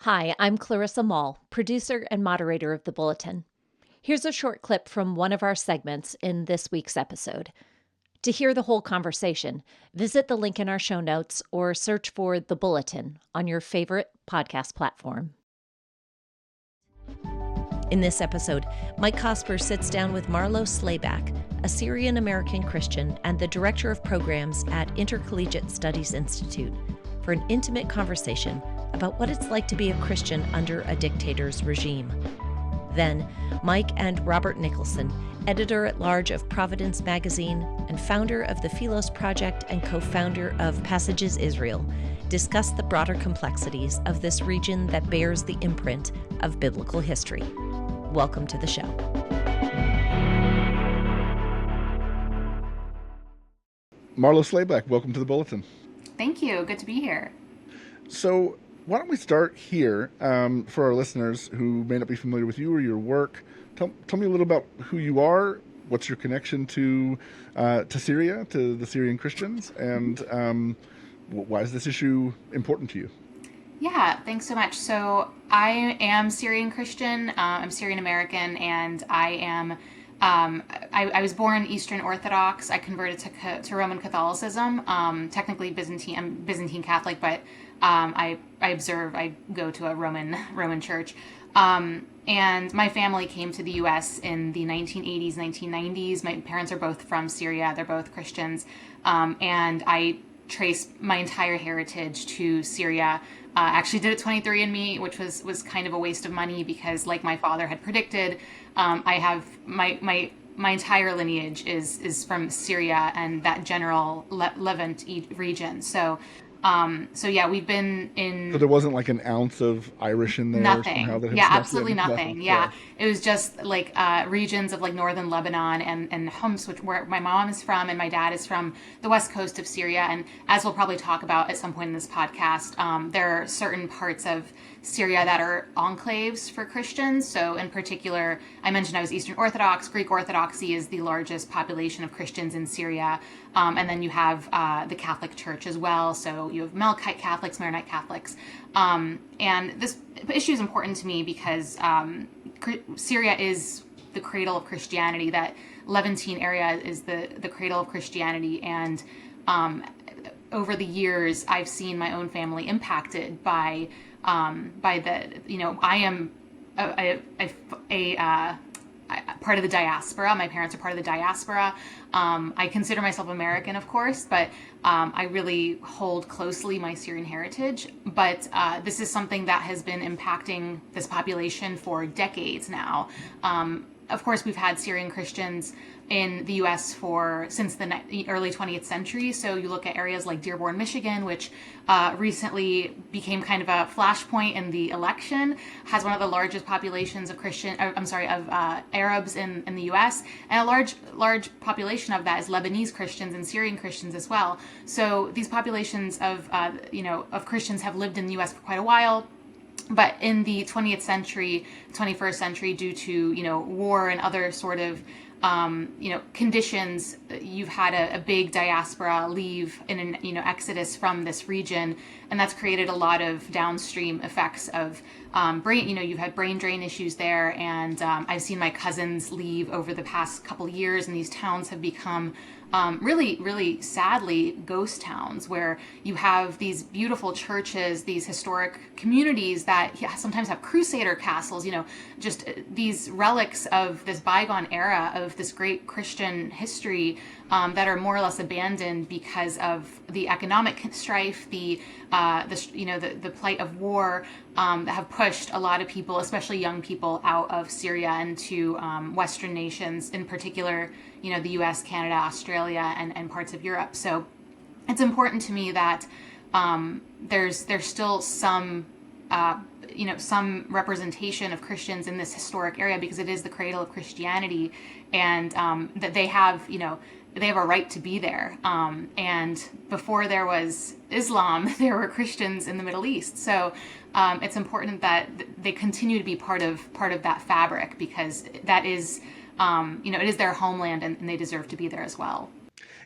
Hi, I'm Clarissa Moll, producer and moderator of the Bulletin. Here's a short clip from one of our segments in this week's episode. To hear the whole conversation, visit the link in our show notes or search for The Bulletin on your favorite podcast platform. In this episode, Mike Cosper sits down with Marlo Slayback, a Syrian-American Christian and the director of programs at Intercollegiate Studies Institute, for an intimate conversation about what it's like to be a Christian under a dictator's regime. Then, Mike and Robert Nicholson, editor-at-large of Providence magazine and founder of the Philos Project and co-founder of Passages Israel, discuss the broader complexities of this region that bears the imprint of biblical history. Welcome to the show. Marlo Slayback, welcome to the Bulletin. Thank you. Good to be here. So why don't we start here for our listeners who may not be familiar with you or your work. Tell me a little about who you are, what's your connection to Syria, to the Syrian Christians, and why is this issue important to you? Yeah, thanks so much. So I am Syrian Christian. I'm Syrian American, and I am. I was born Eastern Orthodox. I converted to Roman Catholicism. Technically Byzantine. I'm Byzantine Catholic, but I go to a Roman church. And my family came to the U.S. in the 1980s, 1990s. My parents are both from Syria. They're both Christians, and I trace my entire heritage to Syria. Actually did a 23andMe, which was kind of a waste of money because, like my father had predicted, I have my entire lineage is from Syria and that general Levant region. So yeah, we've been in. So there wasn't like an ounce of Irish in there. Nothing. Yeah, absolutely nothing. Yeah, it was just like regions of like northern Lebanon and Homs, where my mom is from, and my dad is from the west coast of Syria. And as we'll probably talk about at some point in this podcast, there are certain parts of Syria that are enclaves for Christians. So in particular, I mentioned I was Eastern Orthodox. Greek Orthodoxy is the largest population of Christians in Syria. And then you have the Catholic Church as well. So you have Melkite Catholics, Maronite Catholics. And this issue is important to me because Syria is the cradle of Christianity. That Levantine area is the cradle of Christianity. And over the years, I've seen my own family impacted by the, I am a part of the diaspora. My parents are part of the diaspora. I consider myself American, of course, but I really hold closely my Syrian heritage. But this is something that has been impacting this population for decades now. Of course, we've had Syrian Christians in the U.S. since the early 20th century. So you look at areas like Dearborn, Michigan, which recently became kind of a flashpoint in the election, has one of the largest populations of Arabs in the U.S. And a large population of that is Lebanese Christians and Syrian Christians as well. So these populations of Christians have lived in the U.S. for quite a while. But in the 20th century, 21st century, due to, war and other sort of, conditions, you've had a big diaspora leave in an, exodus from this region. And that's created a lot of downstream effects of you've had brain drain issues there. And I've seen my cousins leave over the past couple of years, and these towns have become really, really sadly ghost towns where you have these beautiful churches, these historic communities that sometimes have crusader castles, just these relics of this bygone era of this great Christian history that are more or less abandoned because of the economic strife, the plight of war that have pushed a lot of people, especially young people, out of Syria and to Western nations, in particular, the U.S., Canada, Australia, and parts of Europe. So it's important to me that there's still some some representation of Christians in this historic area because it is the cradle of Christianity, and that they have a right to be there. And before there was Islam, there were Christians in the Middle East. So it's important that they continue to be part of that fabric because that is, it is their homeland, and they deserve to be there as well.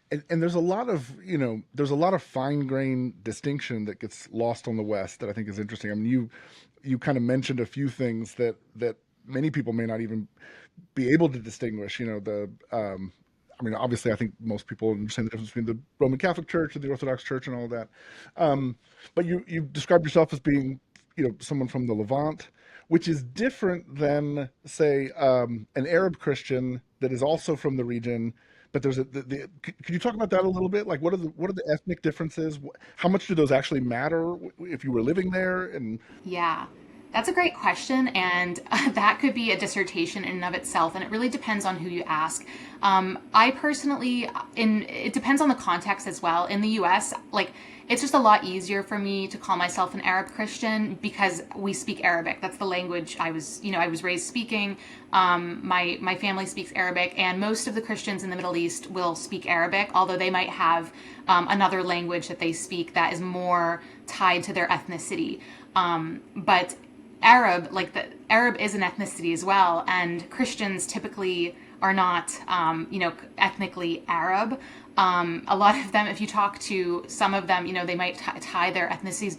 And there's a lot of fine-grained distinction that gets lost on the West that I think is interesting. I mean, you kind of mentioned a few things that many people may not even be able to distinguish. I mean, obviously, I think most people understand the difference between the Roman Catholic Church and the Orthodox Church and all that. But you described yourself as being, someone from the Levant, which is different than, say, an Arab Christian that is also from the region. But could you talk about that a little bit? Like, what are the ethnic differences? How much do those actually matter if you were living there? And Yeah, that's a great question, and that could be a dissertation in and of itself, and it really depends on who you ask. I personally, it depends on the context as well. In the U.S., like, it's just a lot easier for me to call myself an Arab Christian because we speak Arabic. That's the language I was raised speaking. My family speaks Arabic, and most of the Christians in the Middle East will speak Arabic, although they might have another language that they speak that is more tied to their ethnicity. But Arab is an ethnicity as well, and Christians typically are not, ethnically Arab. A lot of them, if you talk to some of them, they might tie their ethnicities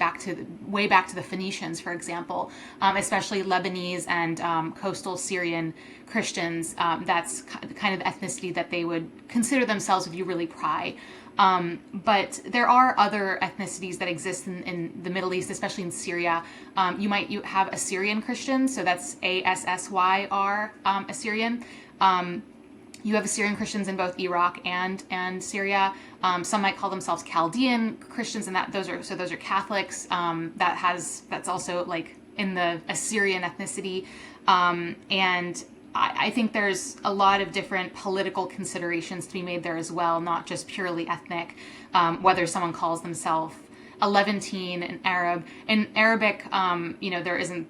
way back to the Phoenicians, for example, especially Lebanese and coastal Syrian Christians. That's kind of the ethnicity that they would consider themselves if you really pry. But there are other ethnicities that exist in the Middle East, especially in Syria. You have Assyrian Christians, so that's Assyr, Assyrian. You have Assyrian Christians in both Iraq and Syria. Some might call themselves Chaldean Christians, and those are Catholics. That's also like in the Assyrian ethnicity, and I think there's a lot of different political considerations to be made there as well, not just purely ethnic. Whether someone calls themselves a Levantine, an Arab. In Arabic, there isn't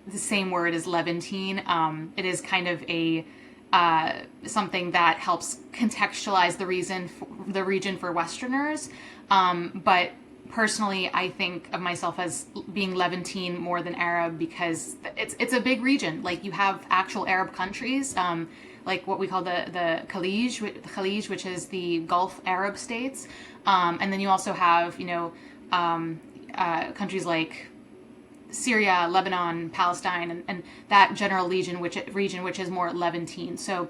the same word as Levantine. It is kind of a something that helps contextualize the region for Westerners. But personally, I think of myself as being Levantine more than Arab because it's a big region. Like, you have actual Arab countries, like what we call the Khalij, which is the Gulf Arab states, and then you also have countries like Syria, Lebanon, Palestine, and that general region which is more Levantine. So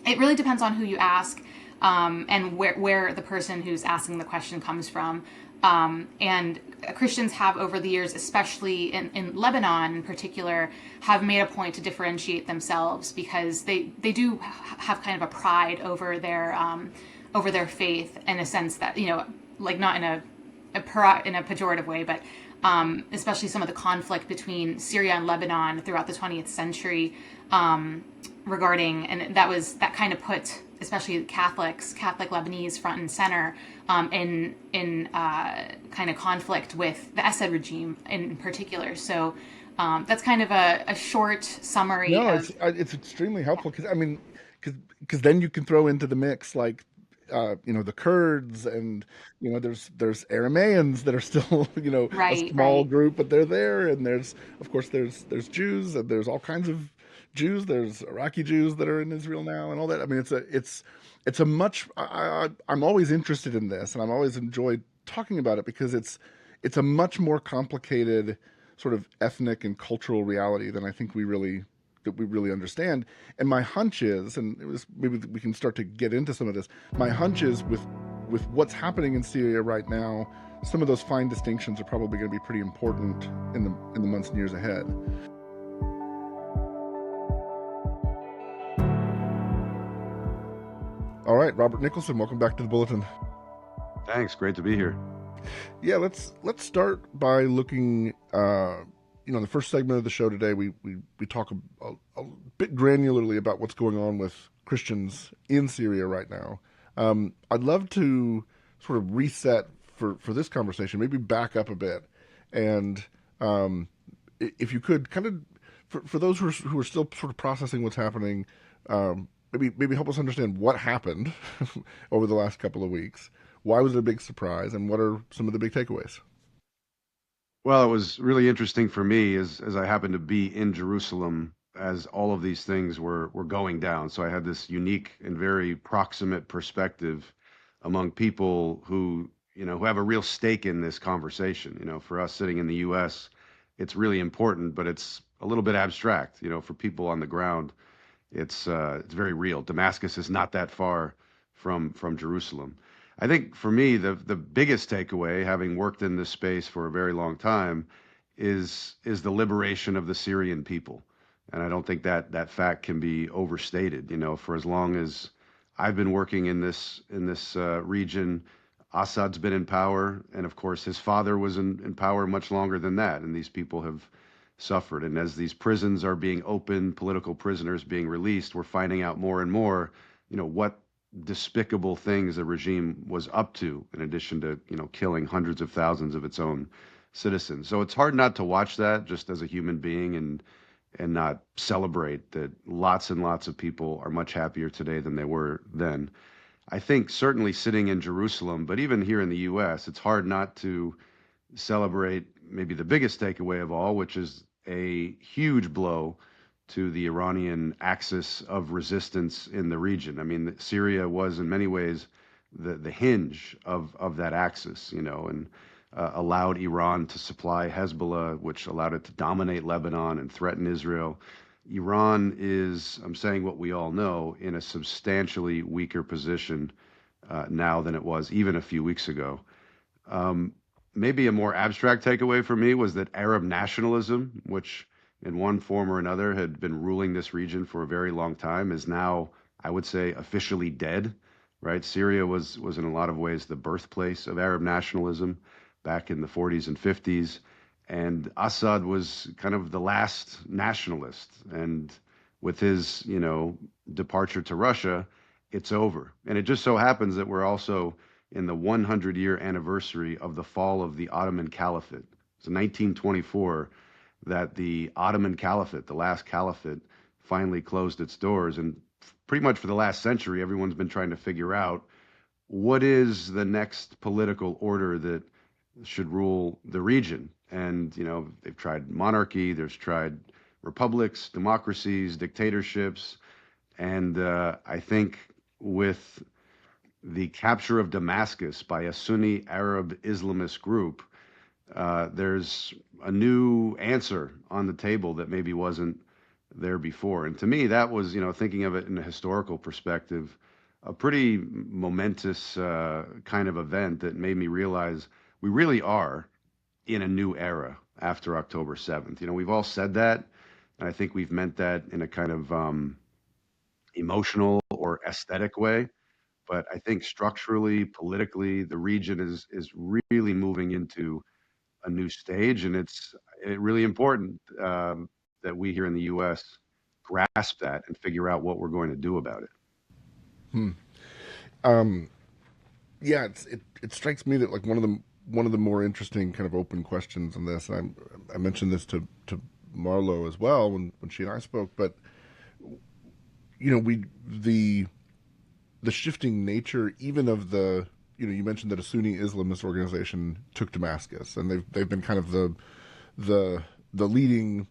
it really depends on who you ask, and where the person who's asking the question comes from. And Christians have over the years, especially in Lebanon in particular, have made a point to differentiate themselves because they do have kind of a pride over their faith, in a sense that, like, not in a pejorative way, but especially some of the conflict between Syria and Lebanon throughout the 20th century, regarding, and that kind of put especially Catholic Lebanese front and center, in kind of conflict with the Assad regime in particular. So that's kind of a short summary. No, it's extremely helpful because then you can throw into the mix, like, the Kurds, and there's Arameans that are still a small group, but they're there, and there's Jews, and there's all kinds of Jews. There's Iraqi Jews that are in Israel now, and all that. I mean, it's a much. I'm always interested in this, and I've always enjoyed talking about it because it's a much more complicated sort of ethnic and cultural reality than I think we really understand. And my hunch is, and maybe we can start to get into some of this. My hunch is with what's happening in Syria right now, some of those fine distinctions are probably going to be pretty important in the months and years ahead. All right, Robert Nicholson, welcome back to the Bulletin. Thanks, great to be here. Yeah, let's start by looking. In the first segment of the show today, we talk a bit granularly about what's going on with Christians in Syria right now. I'd love to sort of reset for this conversation, maybe back up a bit, and if you could kind of, for those who are still sort of processing what's happening, maybe help us understand what happened over the last couple of weeks. Why was it a big surprise, and what are some of the big takeaways? Well, it was really interesting for me as I happened to be in Jerusalem as all of these things were going down. So I had this unique and very proximate perspective among people who have a real stake in this conversation. For us sitting in the U.S., it's really important, but it's a little bit abstract. For people on the ground, it's very real. Damascus is not that far from Jerusalem. I think for me, the biggest takeaway, having worked in this space for a very long time, is the liberation of the Syrian people. And I don't think that fact can be overstated. For as long as I've been working in this region, Assad's been in power, and of course his father was in power much longer than that, and these people have suffered. And as these prisons are being opened, political prisoners being released, we're finding out more and more, what despicable things the regime was up to, in addition to, killing hundreds of thousands of its own citizens. So it's hard not to watch that just as a human being and not celebrate that lots and lots of people are much happier today than they were then. I think certainly sitting in Jerusalem, but even here in the US, it's hard not to celebrate maybe the biggest takeaway of all, which is a huge blow to the Iranian axis of resistance in the region. I mean, Syria was in many ways the hinge of that axis, and allowed Iran to supply Hezbollah, which allowed it to dominate Lebanon and threaten Israel. Iran is, I'm saying what we all know, in a substantially weaker position now than it was even a few weeks ago. Maybe a more abstract takeaway for me was that Arab nationalism, which in one form or another had been ruling this region for a very long time, is now, I would say, officially dead, right? Syria was in a lot of ways the birthplace of Arab nationalism back in the 40s and 50s. And Assad was kind of the last nationalist. And with his, departure to Russia, it's over. And it just so happens that we're also in the 100-year anniversary of the fall of the Ottoman Caliphate. It's 1924 that the Ottoman Caliphate, the last caliphate, finally closed its doors. And pretty much for the last century, everyone's been trying to figure out what is the next political order that should rule the region. And, they've tried monarchy, there's tried republics, democracies, dictatorships. And I think with the capture of Damascus by a Sunni Arab Islamist group, there's a new answer on the table that maybe wasn't there before. And to me, that was, thinking of it in a historical perspective, a pretty momentous kind of event that made me realize we really are in a new era after October 7th. We've all said that, and I think we've meant that in a kind of emotional or aesthetic way. But I think structurally, politically, the region is really moving into a new stage, and it's really important that we here in the U.S. grasp that and figure out what we're going to do about it. Yeah, it strikes me that like one of the more interesting kind of open questions on this, and I mentioned this to Marlo as well when she and I spoke, but the shifting nature even of the, you mentioned that a Sunni Islamist organization took Damascus, and they've been kind of the leading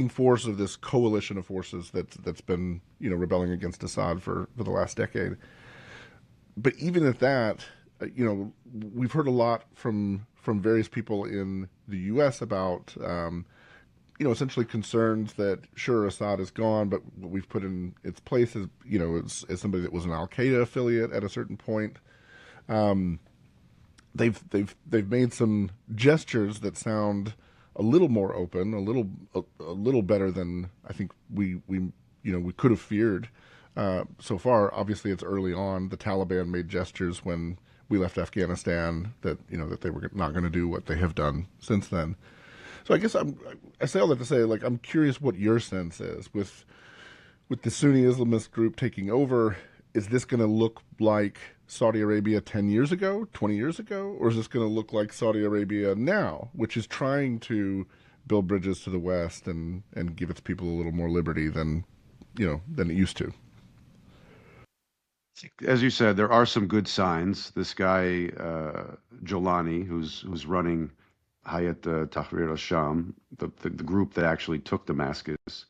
force of this coalition of forces that's been rebelling against Assad for the last decade. But even at that, we've heard a lot from various people in the U.S. about essentially concerns that sure, Assad is gone, but what we've put in its place is is somebody that was an al-Qaeda affiliate at a certain point. They've made some gestures that sound a little more open, a little better than I think we could have feared so far. Obviously, it's early on. The Taliban made gestures when we left Afghanistan that that they were not going to do what they have done since then. So I guess I say all that to say, like, I'm curious what your sense is with the Sunni Islamist group taking over. Is this going to look like Saudi Arabia 10 years ago, 20 years ago, or is this going to look like Saudi Arabia now, which is trying to build bridges to the West and give its people a little more liberty than it used to? As you said, there are some good signs. This guy, Jolani, who's running Hayat Tahrir al-Sham, the group that actually took Damascus,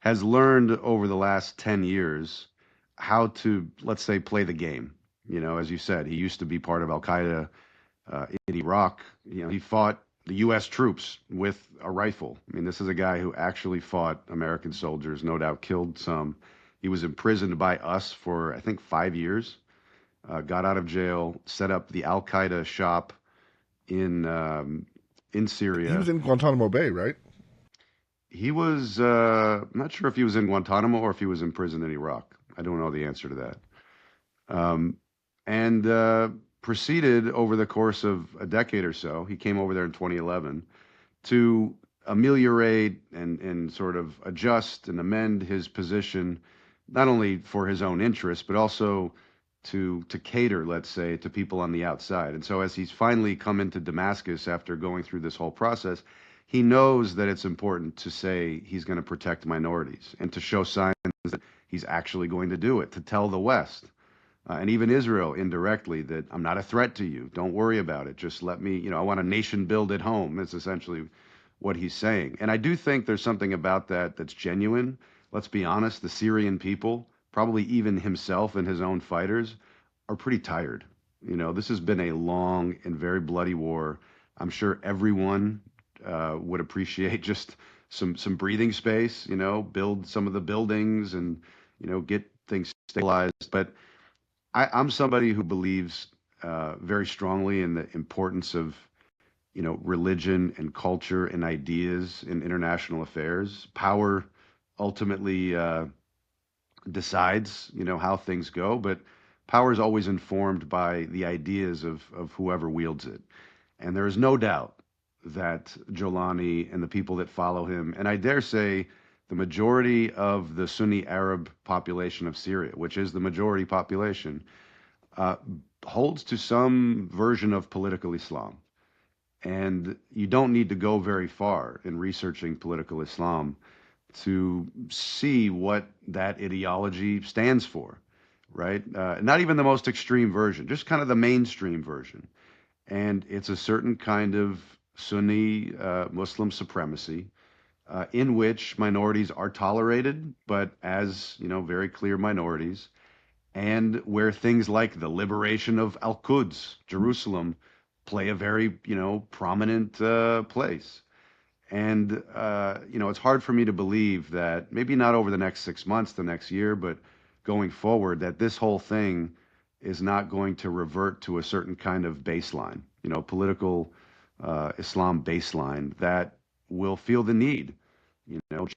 has learned over the last 10 years how to, let's say, play the game. As you said, he used to be part of al-Qaeda in Iraq. He fought the U.S. troops with a rifle. I mean, this is a guy who actually fought American soldiers, no doubt killed some. He was imprisoned by us for, I think, 5 years, got out of jail, set up the al-Qaeda shop in He Syria. was in Guantanamo Bay, right? He was, I'm not sure if he was in Guantanamo or if he was in prison in Iraq. I don't know the answer to that. And proceeded over the course of a decade or so, he came over there in 2011, to ameliorate and sort of adjust and amend his position, not only for his own interests, but also to cater, let's say, to people on the outside. And so as he's finally come into Damascus after going through this whole process, he knows that it's important to say he's going to protect minorities and to show signs that he's actually going to do it, to tell the West and even Israel indirectly that I'm not a threat to you. Don't worry about it. Just let me, I want a nation build at home. That's essentially what he's saying. And I do think there's something about that that's genuine. Let's be honest, the Syrian people, probably even himself and his own fighters, are pretty tired. This has been a long and very bloody war. I'm sure everyone would appreciate just some breathing space, build some of the buildings and, get things stabilized. But I'm somebody who believes very strongly in the importance of, religion and culture and ideas in international affairs. Power ultimately decides, how things go, but power is always informed by the ideas of whoever wields it. And there is no doubt that Jolani and the people that follow him, and I dare say the majority of the Sunni Arab population of Syria, which is the majority population, holds to some version of political Islam. And you don't need to go very far in researching political Islam to see what that ideology stands for, right? Not even the most extreme version, just kind of the mainstream version. And it's a certain kind of Sunni Muslim supremacy in which minorities are tolerated, but as, very clear minorities, and where things like the liberation of Al-Quds, Jerusalem, play a very, prominent place. And, it's hard for me to believe that, maybe not over the next 6 months, the next year, but going forward, that this whole thing is not going to revert to a certain kind of baseline, political Islam baseline that will feel the need,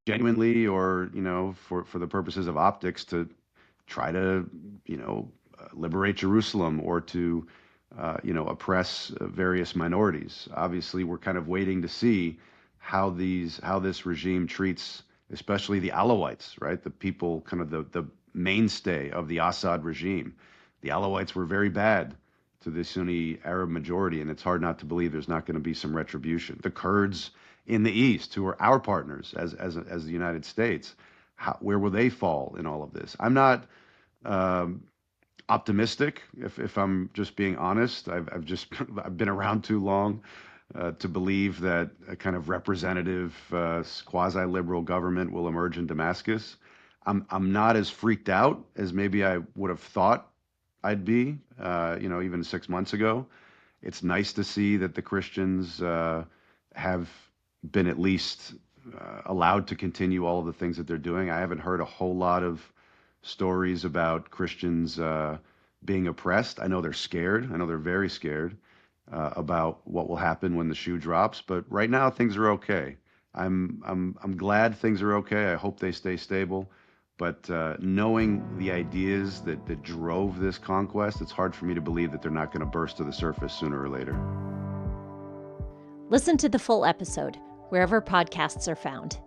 genuinely or, for the purposes of optics to try to, liberate Jerusalem or to, oppress various minorities. Obviously, we're kind of waiting to see how this regime treats, especially the Alawites, right? The people, kind of the mainstay of the Assad regime. The Alawites were very bad to the Sunni Arab majority, and it's hard not to believe there's not going to be some retribution. The Kurds in the East, who are our partners as the United States, where will they fall in all of this? I'm not optimistic, if I'm just being honest. I've been around too long to believe that a kind of representative quasi-liberal government will emerge in Damascus. I'm not as freaked out as maybe I would have thought I'd be, even 6 months ago. It's nice to see that the Christians have been at least allowed to continue all of the things that they're doing. I haven't heard a whole lot of stories about Christians being oppressed. I know they're scared. I know they're very scared about what will happen when the shoe drops. But right now, things are okay. I'm glad things are okay. I hope they stay stable. But knowing the ideas that drove this conquest, it's hard for me to believe that they're not going to burst to the surface sooner or later. Listen to the full episode wherever podcasts are found.